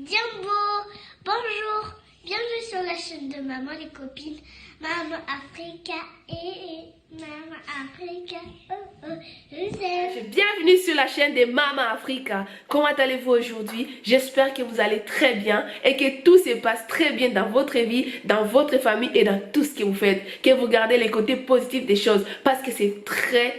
Jumbo, bonjour, bienvenue sur la chaîne de Maman les copines, Maman Africa et Maman Africa, je vous aime. Bienvenue sur la chaîne de Maman Africa. Comment allez-vous aujourd'hui? J'espère que vous allez très bien et que tout se passe très bien dans votre vie, dans votre famille et dans tout ce que vous faites. Que vous gardez les côtés positifs des choses parce que c'est très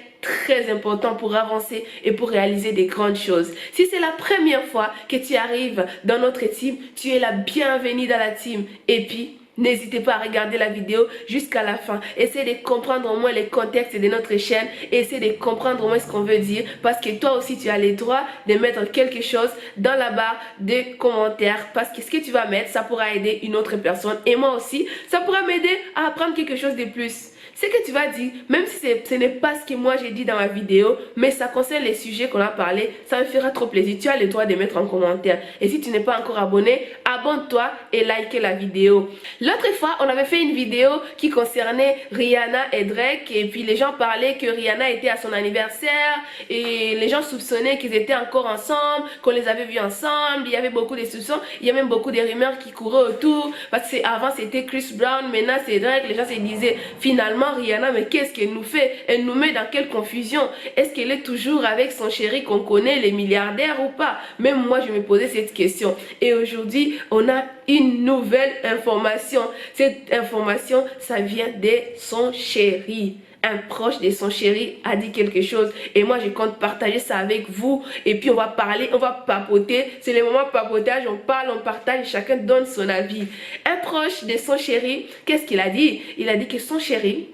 important pour avancer et pour réaliser des grandes choses. Si c'est la première fois que tu arrives dans notre team, tu es la bienvenue dans la team. Et puis, n'hésitez pas à regarder la vidéo jusqu'à la fin. Essayez de comprendre au moins les contextes de notre chaîne. Essayez de comprendre au moins ce qu'on veut dire. Parce que toi aussi, tu as le droit de mettre quelque chose dans la barre de commentaires. Parce que ce que tu vas mettre, ça pourra aider une autre personne. Et moi aussi, ça pourra m'aider à apprendre quelque chose de plus. Ce que tu vas dire, même si ce n'est pas ce que moi j'ai dit dans ma vidéo, mais ça concerne les sujets qu'on a parlé, ça me fera trop plaisir. Tu as le droit de mettre en commentaire. Et si tu n'es pas encore abonné, abonne-toi et like la vidéo. L'autre fois, on avait fait une vidéo qui concernait Rihanna et Drake. Et puis les gens parlaient que Rihanna était à son anniversaire. Et les gens soupçonnaient qu'ils étaient encore ensemble, qu'on les avait vus ensemble. Il y avait beaucoup de soupçons. Il y a même beaucoup de rumeurs qui couraient autour. Parce que avant c'était Chris Brown, maintenant c'est Drake. Les gens se disaient finalement Rihanna, mais qu'est-ce qu'elle nous fait? Elle nous met dans quelle confusion? Est-ce qu'elle est toujours avec son chéri qu'on connaît, les milliardaires ou pas? Même moi, je me posais cette question. Et aujourd'hui, on a une nouvelle information. Cette information, ça vient de son chéri. Un proche de son chéri a dit quelque chose et moi je compte partager ça avec vous et puis on va parler, on va papoter. C'est le moment papotage, on parle, on partage, chacun donne son avis. Un proche de son chéri, qu'est-ce qu'il a dit? Il a dit que son chéri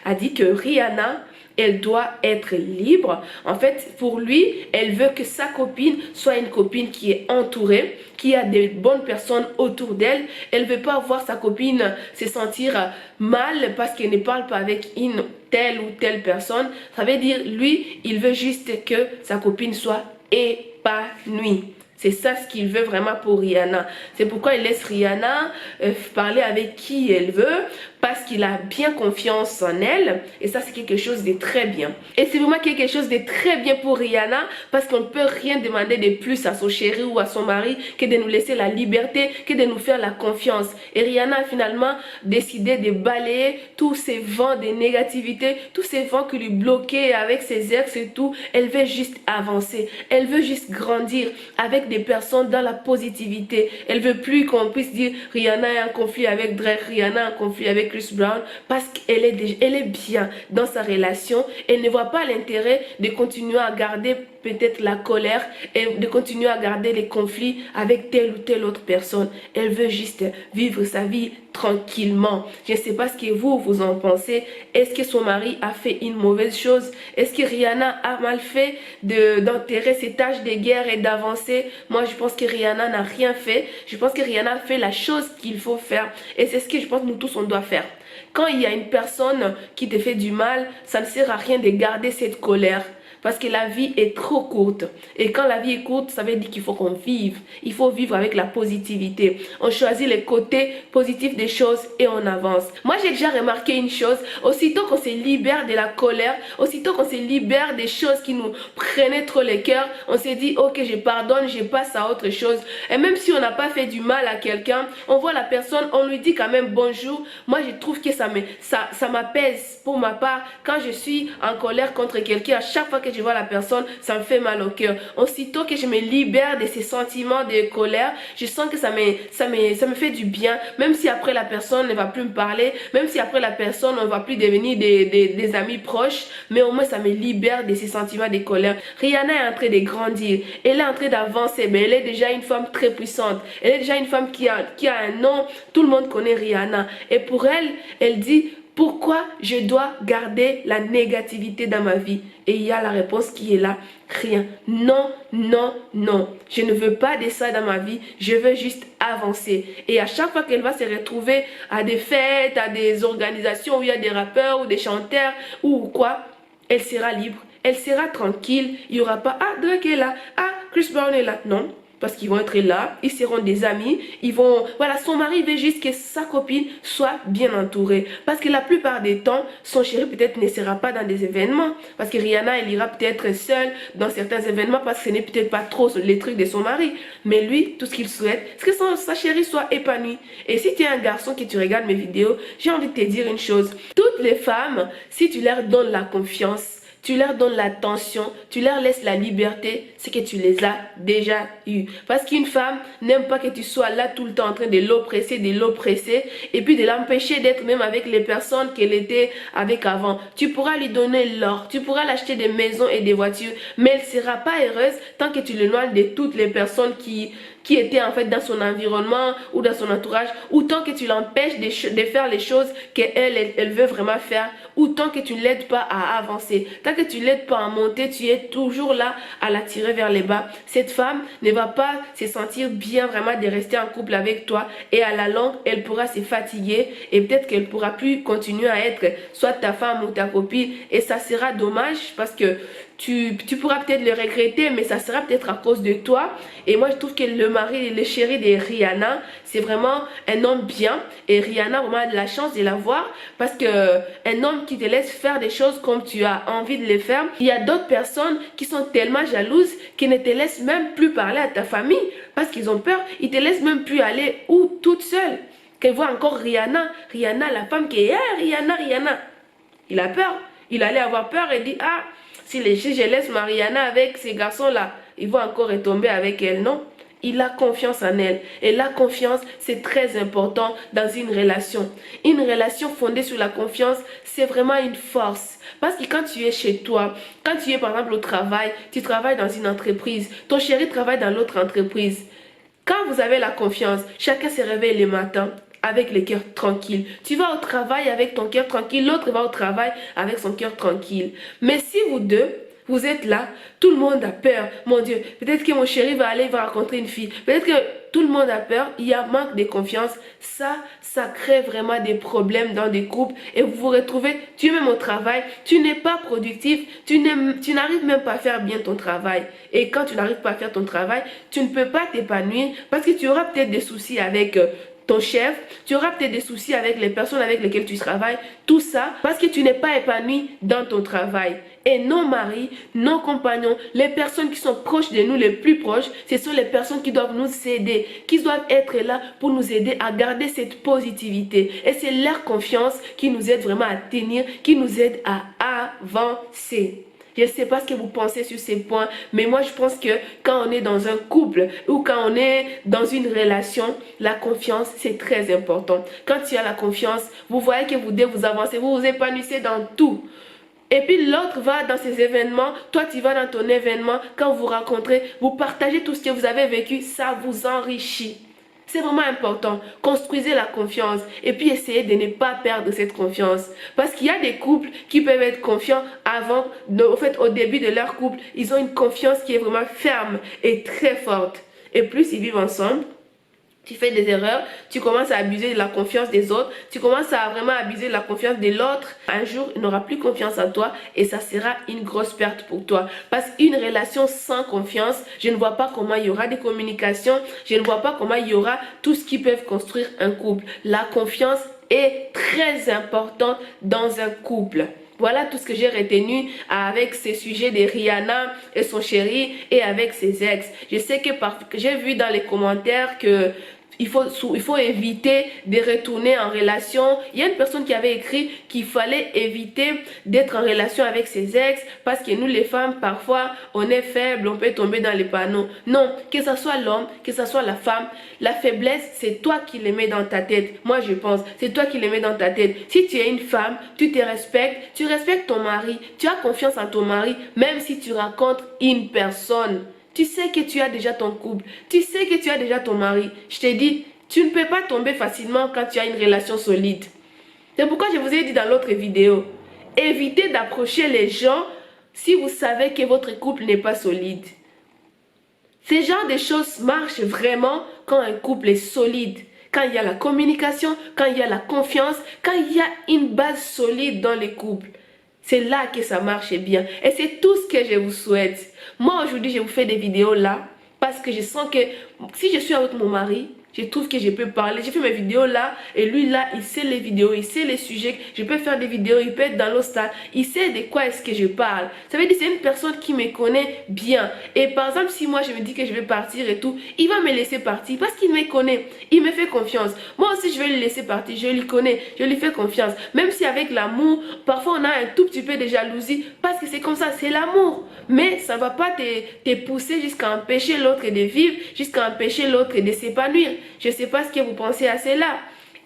a dit que Rihanna, elle doit être libre. En fait, pour lui, elle veut que sa copine soit une copine qui est entourée, qui a des bonnes personnes autour d'elle. Elle ne veut pas voir sa copine se sentir mal parce qu'elle ne parle pas avec une telle ou telle personne. Ça veut dire, lui, il veut juste que sa copine soit épanouie. C'est ça ce qu'il veut vraiment pour Rihanna. C'est pourquoi il laisse Rihanna parler avec qui elle veut. Parce qu'il a bien confiance en elle. Et ça, c'est quelque chose de très bien. Et c'est vraiment quelque chose de très bien pour Rihanna. Parce qu'on ne peut rien demander de plus à son chéri ou à son mari que de nous laisser la liberté, que de nous faire la confiance. Et Rihanna a finalement décidé de balayer tous ces vents de négativité, tous ces vents qui lui bloquaient avec ses ex et tout. Elle veut juste avancer. Elle veut juste grandir avec des personnes dans la positivité. Elle veut plus qu'on puisse dire Rihanna est en conflit avec Drake, Rihanna est en conflit avec Chris Brown, parce qu'elle est bien dans sa relation. Elle ne voit pas l'intérêt de continuer à garder peut-être la colère et de continuer à garder les conflits avec telle ou telle autre personne. Elle veut juste vivre sa vie tranquillement. Je ne sais pas ce que vous en pensez. Est-ce que son mari a fait une mauvaise chose? Est-ce que Rihanna a mal fait d'enterrer ses tâches de guerre et d'avancer? Moi, je pense que Rihanna n'a rien fait. Je pense que Rihanna a fait la chose qu'il faut faire. Et c'est ce que je pense que nous tous, on doit faire. Quand il y a une personne qui te fait du mal, ça ne sert à rien de garder cette colère. Parce que la vie est trop courte. Et quand la vie est courte, ça veut dire qu'il faut qu'on vive. Il faut vivre avec la positivité. On choisit les côtés positifs des choses et on avance. Moi, j'ai déjà remarqué une chose. Aussitôt qu'on se libère de la colère, aussitôt qu'on se libère des choses qui nous prenaient trop le cœur, on se dit, ok, je pardonne, je passe à autre chose. Et même si on n'a pas fait du mal à quelqu'un, on voit la personne, on lui dit quand même bonjour. Moi, je trouve que ça m'apaise pour ma part. Quand je suis en colère contre quelqu'un, à chaque fois que je vois la personne, ça me fait mal au cœur. Aussitôt que je me libère de ces sentiments de colère, je sens que ça me fait du bien. Même si après la personne ne va plus me parler, même si après la personne on ne va plus devenir des amis proches, mais au moins ça me libère de ces sentiments de colère. Rihanna est en train de grandir, elle est en train d'avancer, mais elle est déjà une femme très puissante. Elle est déjà une femme qui a un nom, tout le monde connaît Rihanna. Et pour elle, elle dit, pourquoi je dois garder la négativité dans ma vie? Et il y a la réponse qui est là. Rien. Non, non, non. Je ne veux pas de ça dans ma vie. Je veux juste avancer. Et à chaque fois qu'elle va se retrouver à des fêtes, à des organisations où il y a des rappeurs ou des chanteurs ou quoi, elle sera libre. Elle sera tranquille. Il n'y aura pas, ah, Drake est là. Ah, Chris Brown est là. Non. parce qu'ils vont être là, ils seront des amis, ils vont... Voilà, son mari veut juste que sa copine soit bien entourée. Parce que la plupart des temps, son chéri peut-être ne sera pas dans des événements. Parce que Rihanna, elle ira peut-être seule dans certains événements parce que ce n'est peut-être pas trop les trucs de son mari. Mais lui, tout ce qu'il souhaite, c'est que sa chérie soit épanouie. Et si tu es un garçon qui tu regardes mes vidéos, j'ai envie de te dire une chose. Toutes les femmes, si tu leur donnes la confiance, tu leur donnes l'attention, tu leur laisses la liberté, c'est que tu les as déjà eues. Parce qu'une femme n'aime pas que tu sois là tout le temps en train de l'oppresser, et puis de l'empêcher d'être même avec les personnes qu'elle était avec avant. Tu pourras lui donner l'or, tu pourras l'acheter des maisons et des voitures, mais elle ne sera pas heureuse tant que tu l'éloignes de toutes les personnes qui étaient en fait dans son environnement ou dans son entourage, ou tant que tu l'empêches de faire les choses qu'elle veut vraiment faire, ou tant que tu ne l'aides pas à avancer, tant que tu ne l'aides pas à monter, tu es toujours là à la tirer vers les bas. Cette femme ne va pas se sentir bien vraiment de rester en couple avec toi, et à la longue, elle pourra se fatiguer et peut-être qu'elle pourra plus continuer à être soit ta femme ou ta copine, et ça sera dommage parce que tu pourras peut-être le regretter, mais ça sera peut-être à cause de toi. Et moi, je trouve que le chéri de Rihanna, c'est vraiment un homme bien. Et Rihanna, vraiment, a de la chance de l'avoir parce que un homme qui te laisse faire des choses comme tu as envie de les faire. Il y a d'autres personnes qui sont tellement jalouses qu'ils ne te laissent même plus parler à ta famille parce qu'ils ont peur. Ils te laissent même plus aller où toute seule. Qu'elle voit encore Rihanna, la femme qui est Rihanna. Il a peur. Il allait avoir peur et dit, ah, si je laisse Mariana avec ces garçons-là, ils vont encore retomber avec elle. Non, il a confiance en elle. Et la confiance, c'est très important dans une relation. Une relation fondée sur la confiance, c'est vraiment une force. Parce que quand tu es chez toi, quand tu es par exemple au travail, tu travailles dans une entreprise, ton chéri travaille dans l'autre entreprise. Quand vous avez la confiance, chacun se réveille le matin avec le cœur tranquille. Tu vas au travail avec ton cœur tranquille, l'autre va au travail avec son cœur tranquille. Mais si vous deux, vous êtes là, tout le monde a peur. Mon Dieu, peut-être que mon chéri va rencontrer une fille. Peut-être que tout le monde a peur, il y a manque de confiance. Ça crée vraiment des problèmes dans des couples. Et vous vous retrouvez, tu es même au travail, tu n'es pas productif, tu n'arrives même pas à faire bien ton travail. Et quand tu n'arrives pas à faire ton travail, tu ne peux pas t'épanouir parce que tu auras peut-être des soucis avec ton chef, tu auras peut-être des soucis avec les personnes avec lesquelles tu travailles, tout ça parce que tu n'es pas épanoui dans ton travail. Et nos maris, nos compagnons, les personnes qui sont proches de nous, les plus proches, ce sont les personnes qui doivent nous aider, qui doivent être là pour nous aider à garder cette positivité. Et c'est leur confiance qui nous aide vraiment à tenir, qui nous aide à avancer. Je ne sais pas ce que vous pensez sur ces points, mais moi je pense que quand on est dans un couple ou quand on est dans une relation, la confiance c'est très important. Quand tu as la confiance, vous voyez que vous devez vous avancer, vous vous épanouissez dans tout. Et puis l'autre va dans ses événements, toi tu vas dans ton événement, quand vous rencontrez, vous partagez tout ce que vous avez vécu, ça vous enrichit. C'est vraiment important. Construisez la confiance et puis essayez de ne pas perdre cette confiance. Parce qu'il y a des couples qui peuvent être confiants avant, au début de leur couple, ils ont une confiance qui est vraiment ferme et très forte. Et plus ils vivent ensemble, tu fais des erreurs, tu commences à abuser de la confiance des autres, tu commences à vraiment abuser de la confiance de l'autre. Un jour, il n'aura plus confiance en toi et ça sera une grosse perte pour toi. Parce qu'une relation sans confiance, je ne vois pas comment il y aura des communications, je ne vois pas comment il y aura tout ce qui peut construire un couple. La confiance est très importante dans un couple. Voilà tout ce que j'ai retenu avec ces sujets de Rihanna et son chéri et avec ses ex. Je sais que j'ai vu dans les commentaires que il faut éviter de retourner en relation. Il y a une personne qui avait écrit qu'il fallait éviter d'être en relation avec ses ex parce que nous les femmes, parfois, on est faible, on peut tomber dans les panneaux. Non, que ce soit l'homme, que ce soit la femme, la faiblesse, c'est toi qui les mets dans ta tête. Moi, je pense, c'est toi qui les mets dans ta tête. Si tu es une femme, tu te respectes, tu respectes ton mari, tu as confiance en ton mari, même si tu rencontres une personne. Tu sais que tu as déjà ton couple. Tu sais que tu as déjà ton mari. Je te dis, tu ne peux pas tomber facilement quand tu as une relation solide. C'est pourquoi je vous ai dit dans l'autre vidéo, évitez d'approcher les gens si vous savez que votre couple n'est pas solide. Ces genres de choses marchent vraiment quand un couple est solide. Quand il y a la communication, quand il y a la confiance, quand il y a une base solide dans les couples. C'est là que ça marche bien. Et c'est tout ce que je vous souhaite. Moi, aujourd'hui, je vous fais des vidéos là parce que je sens que si je suis avec mon mari, je trouve que je peux parler. J'ai fait mes vidéos là et lui là, il sait les vidéos, il sait les sujets. Je peux faire des vidéos, il peut être dans l'hostal. Il sait de quoi est-ce que je parle. Ça veut dire que c'est une personne qui me connaît bien. Et par exemple, si moi je me dis que je vais partir et tout, il va me laisser partir parce qu'il me connaît. Il me fait confiance. Moi aussi, je vais le laisser partir. Je lui connais, je lui fais confiance. Même si avec l'amour, parfois on a un tout petit peu de jalousie parce que c'est comme ça, c'est l'amour. Mais ça ne va pas te pousser jusqu'à empêcher l'autre de vivre, jusqu'à empêcher l'autre de s'épanouir. Je ne sais pas ce que vous pensez à cela.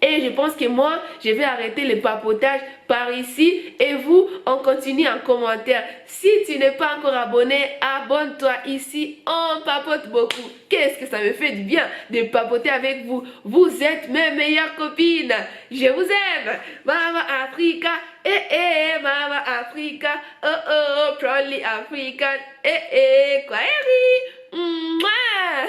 Et je pense que moi, je vais arrêter le papotage par ici. Et vous, on continue en commentaire. Si tu n'es pas encore abonné, abonne-toi ici. On papote beaucoup. Qu'est-ce que ça me fait du bien de papoter avec vous. Vous êtes mes meilleures copines. Je vous aime. Mama Africa. Mama Africa. Oh, oh, proudly African. Kwaheri. Mouah.